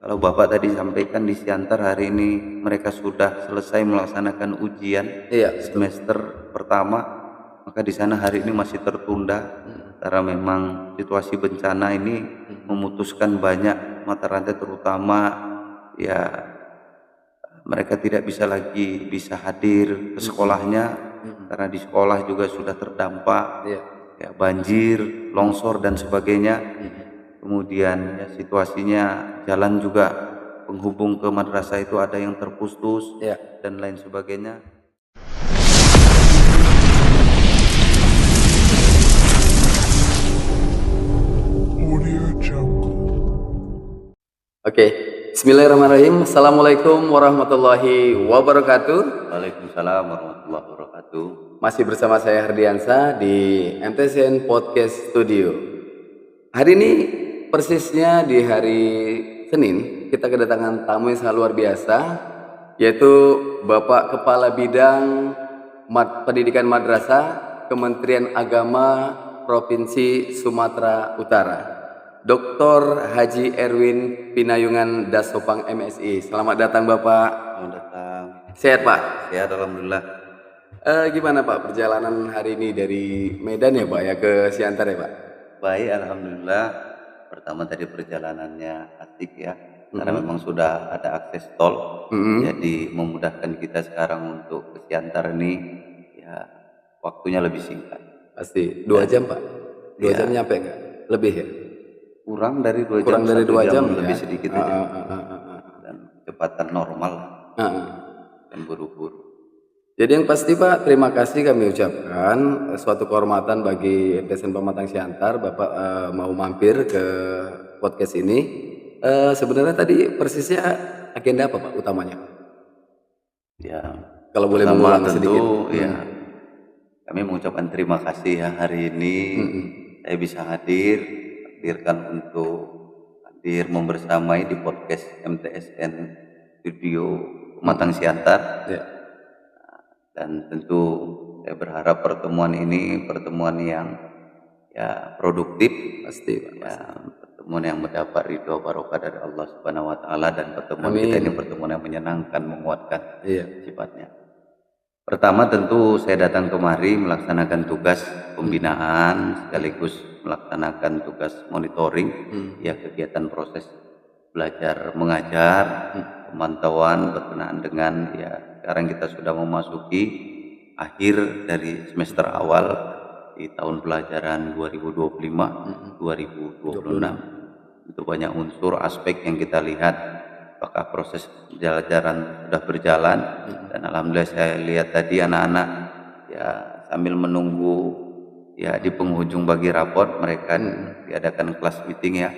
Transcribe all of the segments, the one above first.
Kalau Bapak tadi sampaikan di Siantar hari ini mereka sudah selesai melaksanakan ujian Iya, betul. semester pertama, maka di sana hari ini masih tertunda karena memang situasi bencana ini memutuskan banyak mata rantai, terutama ya mereka tidak bisa hadir ke sekolahnya karena di sekolah juga sudah terdampak Iya. ya banjir, longsor dan sebagainya. Kemudian ya situasinya jalan juga penghubung ke madrasah itu ada yang terputus Iya. dan lain sebagainya. Oke. Bismillahirrahmanirrahim. Assalamualaikum warahmatullahi wabarakatuh. Waalaikumsalam warahmatullahi wabarakatuh. Masih bersama saya Hardiansa di MTSN Podcast Studio. Hari ini persisnya di hari Senin kita kedatangan tamu yang sangat luar biasa, yaitu Bapak Kepala Bidang Pendidikan Madrasah Kementerian Agama Provinsi Sumatera Utara, Dr. Haji Erwin Pinayungan Dasopang MSI. Selamat datang Bapak. Selamat datang. Sehat Pak? Sehat alhamdulillah. Gimana Pak perjalanan hari ini dari Medan ya Pak ya ke Siantar ya Pak? Baik alhamdulillah. Pertama tadi perjalanannya asik ya, karena memang sudah ada akses tol, jadi memudahkan kita sekarang untuk ke Siantar ini ya waktunya lebih singkat. Pasti 2 jam Pak? 2 jam nyampe nggak? Lebih ya? Kurang dari 2 jam, Kurang dari 2 jam lebih ya? sedikit aja. Dan kecepatan normal lah, dan buru-buru. Jadi yang pasti Pak, terima kasih kami ucapkan, suatu kehormatan bagi MTSN Pematang Siantar Bapak mau mampir ke podcast ini. Sebenarnya tadi persisnya agenda apa Pak utamanya? Ya, Kalau boleh pertama mengulang tentu sedikit. ya kami mengucapkan terima kasih ya hari ini saya bisa hadirkan untuk hadir membersamai di podcast MTSN Studio Pematang Siantar. Ya. Dan tentu saya berharap pertemuan ini pertemuan yang ya produktif, Pasti Pak. ya, pertemuan yang mendapat ridho barokah dari Allah Subhanahu wa taala, dan pertemuan kita ini pertemuan yang menyenangkan, menguatkan sifatnya. Pertama tentu saya datang kemari melaksanakan tugas pembinaan sekaligus melaksanakan tugas monitoring ya kegiatan proses belajar mengajar, pemantauan berkenaan dengan ya sekarang kita sudah memasuki akhir dari semester awal di tahun pelajaran 2025-2026. Itu banyak unsur aspek yang kita lihat, apakah proses pembelajaran sudah berjalan, dan alhamdulillah saya lihat tadi anak-anak ya sambil menunggu ya di penghujung bagi raport mereka diadakan kelas meeting ya.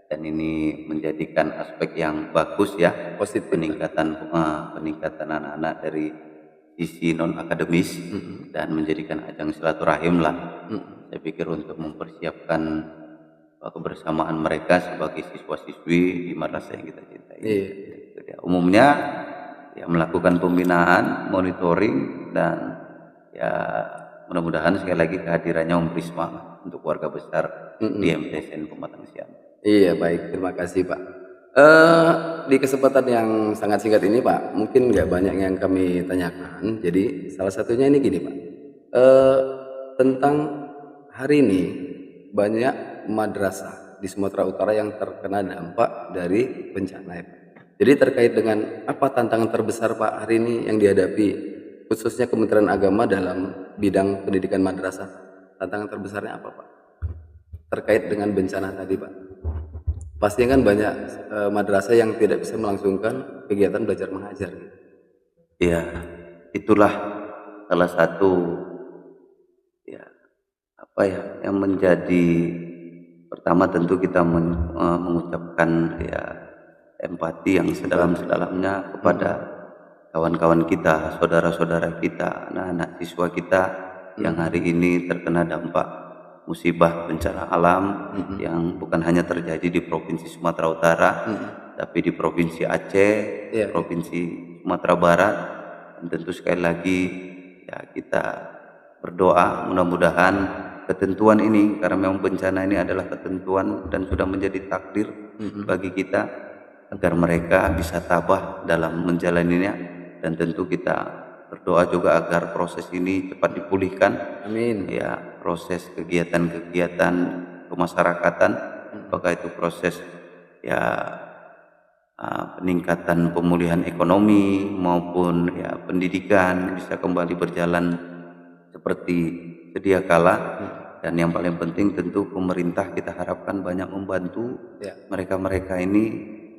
Dan ini menjadikan aspek yang bagus ya, Positif, peningkatan anak-anak dari sisi non akademis dan menjadikan ajang silaturahim lah. Saya pikir untuk mempersiapkan kebersamaan mereka sebagai siswa-siswi di madrasah yang kita cintai. Umumnya ya melakukan pembinaan, monitoring, dan ya mudah-mudahan sekali lagi kehadirannya memberi semangat untuk keluarga besar di MTSN Pematang Siantar. Iya baik, terima kasih Pak. Di kesempatan yang sangat singkat ini Pak, mungkin nggak banyak yang kami tanyakan. Jadi salah satunya ini gini Pak, tentang hari ini banyak madrasah di Sumatera Utara yang terkena dampak dari bencana ya Pak. Jadi terkait dengan apa tantangan terbesar Pak hari ini yang dihadapi khususnya Kementerian Agama dalam bidang pendidikan madrasah, tantangan terbesarnya apa Pak? Terkait dengan bencana tadi Pak. Pastinya kan banyak madrasah yang tidak bisa melangsungkan kegiatan belajar mengajar. Ya, itulah salah satu ya apa ya yang menjadi pertama tentu kita mengucapkan ya empati yang sedalam-sedalamnya kepada kawan-kawan kita, saudara-saudara kita, anak-anak siswa kita yang hari ini terkena dampak musibah bencana alam yang bukan hanya terjadi di Provinsi Sumatera Utara, tapi di Provinsi Aceh, Provinsi Sumatera Barat. Dan tentu sekali lagi ya kita berdoa mudah-mudahan ketentuan ini, karena memang bencana ini adalah ketentuan dan sudah menjadi takdir bagi kita, agar mereka bisa tabah dalam menjalaninya, dan tentu kita berdoa juga agar proses ini cepat dipulihkan, Amin. ya, proses kegiatan-kegiatan kemasyarakatan, apakah itu proses ya peningkatan pemulihan ekonomi maupun ya pendidikan bisa kembali berjalan seperti sedia kala. Dan yang paling penting tentu pemerintah kita harapkan banyak membantu Ya. mereka-mereka ini,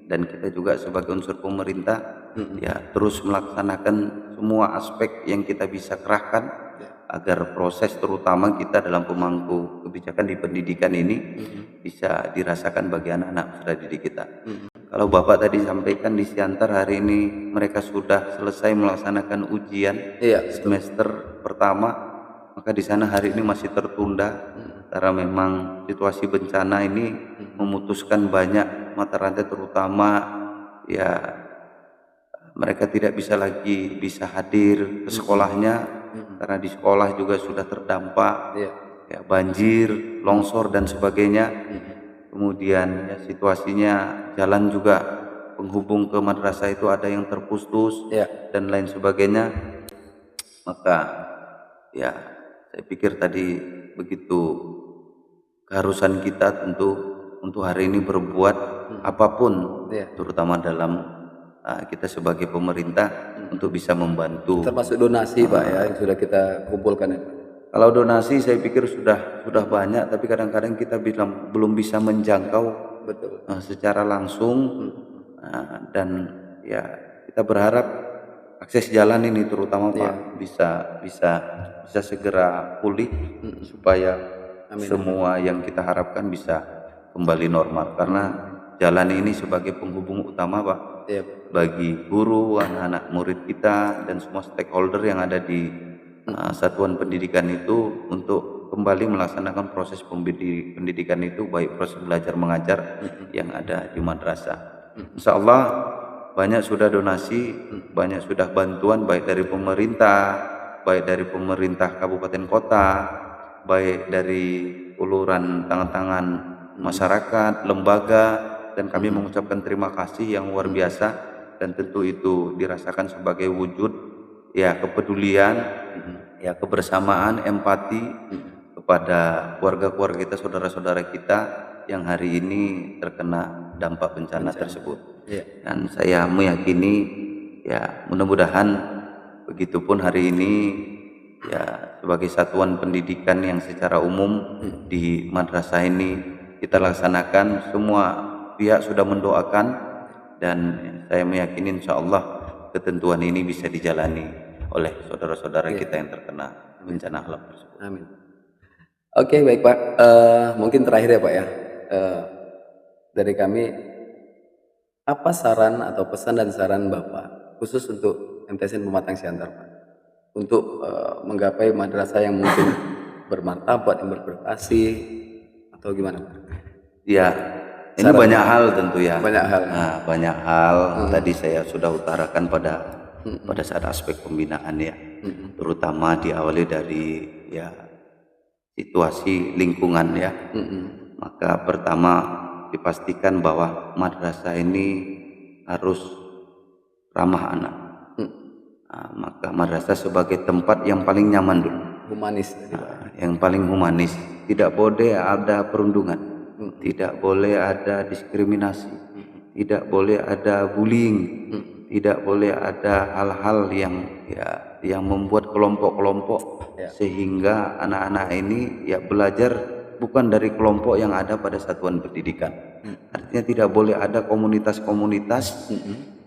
dan kita juga sebagai unsur pemerintah ya terus melaksanakan semua aspek yang kita bisa kerahkan agar proses terutama kita dalam pemangku kebijakan di pendidikan ini bisa dirasakan bagi anak-anak peserta didik kita. Kalau Bapak tadi sampaikan di Siantar hari ini mereka sudah selesai melaksanakan ujian Iya, semester pertama, maka di sana hari ini masih tertunda karena memang situasi bencana ini memutuskan banyak mata rantai, terutama ya mereka tidak bisa lagi hadir ke sekolahnya karena di sekolah juga sudah terdampak Iya. ya banjir, longsor dan sebagainya. Kemudian ya situasinya jalan juga penghubung ke madrasah itu ada yang terputus Iya. dan lain sebagainya. Maka ya saya pikir tadi begitu keharusan kita tentu untuk hari ini berbuat apapun, Iya. terutama dalam kita sebagai pemerintah untuk bisa membantu. Termasuk donasi Pak ya yang sudah kita kumpulkan ya Pak. Kalau donasi saya pikir sudah banyak, tapi kadang-kadang kita bilang belum bisa menjangkau Betul. secara langsung. Dan ya kita berharap akses jalan ini terutama Pak bisa segera pulih supaya semua yang kita harapkan bisa kembali normal, karena jalan ini sebagai penghubung utama Pak Iya. bagi guru, anak-anak murid kita dan semua stakeholder yang ada di satuan pendidikan itu untuk kembali melaksanakan proses pendidikan itu, baik proses belajar mengajar yang ada di madrasah. Insya Allah banyak sudah donasi, banyak sudah bantuan baik dari pemerintah kabupaten kota, baik dari uluran tangan-tangan masyarakat, lembaga, dan kami mengucapkan terima kasih yang luar biasa, dan tentu itu dirasakan sebagai wujud ya kepedulian, ya kebersamaan, empati kepada keluarga-keluarga kita, saudara-saudara kita yang hari ini terkena dampak bencana tersebut. Dan saya meyakini ya mudah-mudahan begitupun hari ini ya sebagai satuan pendidikan yang secara umum di madrasah ini kita laksanakan, semua pihak sudah mendoakan, dan saya meyakini insya Allah ketentuan ini bisa dijalani oleh saudara-saudara kita yang terkena bencana alam tersebut. Amin. Oke, baik Pak. Mungkin terakhir ya Pak ya. Dari kami, apa saran atau pesan dan saran Bapak khusus untuk MTSN Pematang Siantar Pak, untuk menggapai madrasah yang mungkin bermartabat, yang berprestasi, atau gimana Pak? Ya, ini banyak hal tentu ya. Banyak hal. Nah, banyak hal tadi saya sudah utarakan pada saat aspek pembinaan ya, terutama diawali dari ya situasi lingkungan ya. Maka pertama dipastikan bahwa madrasah ini harus ramah anak. Maka madrasah sebagai tempat yang paling nyaman dulu, Humanis. yang paling humanis, tidak boleh ada perundungan, tidak boleh ada diskriminasi, tidak boleh ada bullying, tidak boleh ada hal-hal yang membuat kelompok-kelompok sehingga anak-anak ini ya belajar bukan dari kelompok yang ada pada satuan pendidikan. Artinya tidak boleh ada komunitas-komunitas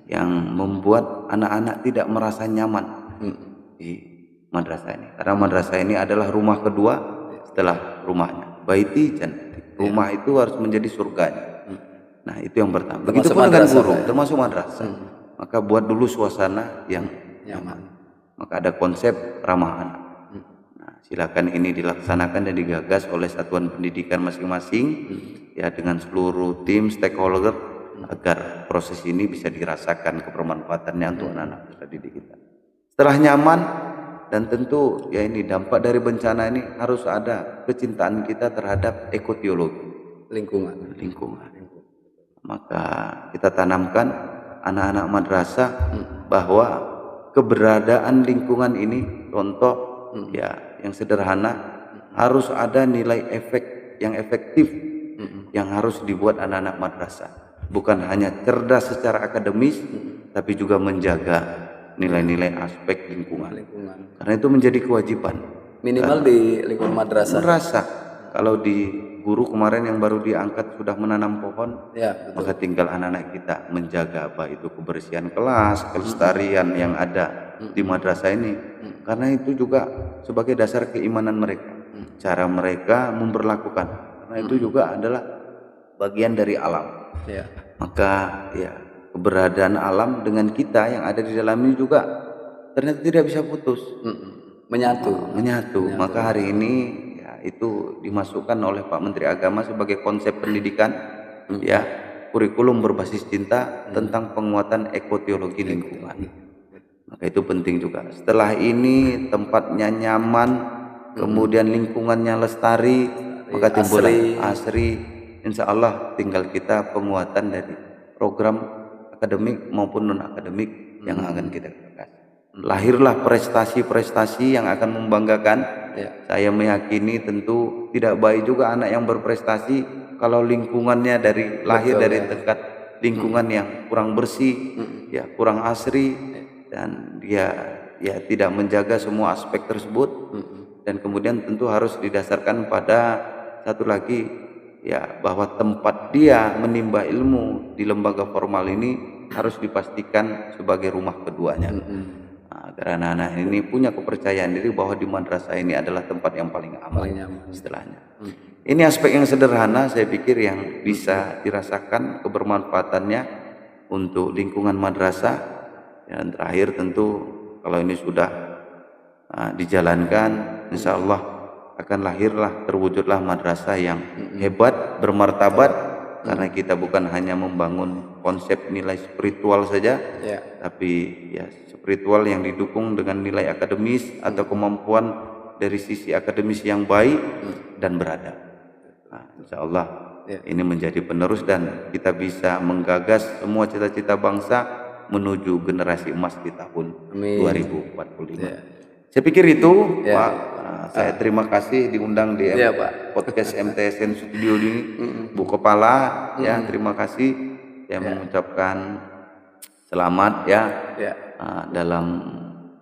yang membuat anak-anak tidak merasa nyaman di madrasah ini, karena madrasah ini adalah rumah kedua setelah rumahnya. Baiti jannati, rumah itu harus menjadi surganya. Nah itu yang pertama. Begitupun dengan guru, termasuk madrasah. Maka buat dulu suasana yang nyaman. Maka ada konsep ramah anak. Nah, silakan ini dilaksanakan dan digagas oleh satuan pendidikan masing-masing ya dengan seluruh tim stakeholder agar proses ini bisa dirasakan kebermanfaatannya untuk anak-anak peserta didik kita. Setelah nyaman, dan tentu ya ini dampak dari bencana ini harus ada kecintaan kita terhadap ekoteologi, lingkungan. maka kita tanamkan anak-anak madrasah bahwa keberadaan lingkungan ini, contoh ya yang sederhana, harus ada nilai efek yang efektif yang harus dibuat anak-anak madrasah, bukan hanya cerdas secara akademis tapi juga menjaga nilai-nilai aspek lingkungan. Karena itu menjadi kewajiban Minimal di lingkungan madrasah. Kalau di guru kemarin yang baru diangkat sudah menanam pohon, Ya, betul. maka tinggal anak-anak kita menjaga apa itu kebersihan kelas, kelestarian yang ada di madrasah ini. Karena itu juga sebagai dasar keimanan mereka, cara mereka memperlakukan. Karena itu juga adalah bagian dari alam. Ya. Maka ya keberadaan alam dengan kita yang ada di dalam ini juga ternyata tidak bisa putus, menyatu. Maka hari ini ya itu dimasukkan oleh Pak Menteri Agama sebagai konsep pendidikan, ya kurikulum berbasis cinta tentang penguatan ekoteologi lingkungan. Maka itu penting juga. Setelah ini tempatnya nyaman, kemudian lingkungannya lestari, maka timbul asri. Insya Allah tinggal kita penguatan dari program akademik maupun non akademik yang akan kita lakukan. Lahirlah prestasi-prestasi yang akan membanggakan. Saya meyakini tentu tidak baik juga anak yang berprestasi kalau lingkungannya dari lahir dari dekat lingkungan yang kurang bersih, ya kurang asri, dan dia ya tidak menjaga semua aspek tersebut. Dan kemudian tentu harus didasarkan pada satu lagi, ya bahwa tempat dia menimba ilmu di lembaga formal ini harus dipastikan sebagai rumah keduanya. Agar anak-anak ini punya kepercayaan diri bahwa di madrasah ini adalah tempat yang paling aman istilahnya. Ini aspek yang sederhana saya pikir yang bisa dirasakan kebermanfaatannya untuk lingkungan madrasah. Dan terakhir tentu kalau ini sudah dijalankan, insya Allah akan lahirlah, terwujudlah madrasah yang hebat, bermartabat, karena kita bukan hanya membangun konsep nilai spiritual saja, tapi ya spiritual yang didukung dengan nilai akademis atau kemampuan dari sisi akademis yang baik dan beradab. Insya Allah ini menjadi penerus dan kita bisa menggagas semua cita-cita bangsa menuju generasi emas di tahun 2045. Saya pikir itu, Pak. Saya terima kasih diundang di podcast MTSN Studio ini, Bu Kepala. Ya, terima kasih. Saya mengucapkan selamat ya. Dalam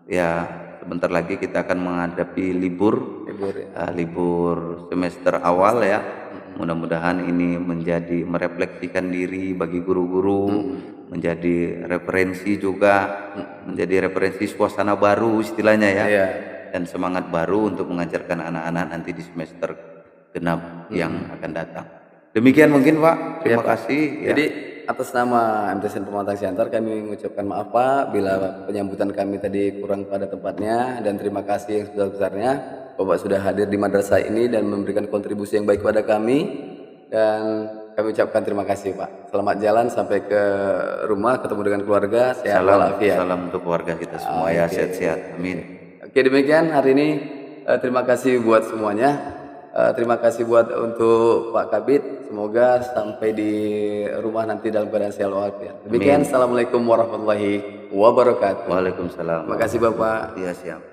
ya sebentar lagi kita akan menghadapi libur semester awal ya. Mudah-mudahan ini menjadi merefleksikan diri bagi guru-guru, menjadi referensi juga, menjadi referensi suasana baru istilahnya ya. Dan semangat baru untuk mengajarkan anak-anak nanti di semester genap yang akan datang. Demikian mungkin Pak. Terima kasih. Jadi atas nama MTSN Pematang Siantar kami mengucapkan maaf Pak bila penyambutan kami tadi kurang pada tempatnya, dan terima kasih yang sebesar-besarnya Bapak sudah hadir di madrasah ini dan memberikan kontribusi yang baik pada kami, dan kami ucapkan terima kasih Pak. Selamat jalan sampai ke rumah, ketemu dengan keluarga, sehat walafiat. Salam untuk keluarga kita semua ya, sehat-sehat. Amin. Oke, demikian hari ini. Terima kasih buat semuanya. Terima kasih buat untuk Pak Kabid. Semoga sampai di rumah nanti dalam keadaan sehat walafiat. Demikian. Assalamualaikum warahmatullahi wabarakatuh. Waalaikumsalam. Terima kasih Bapak. Iya, siap.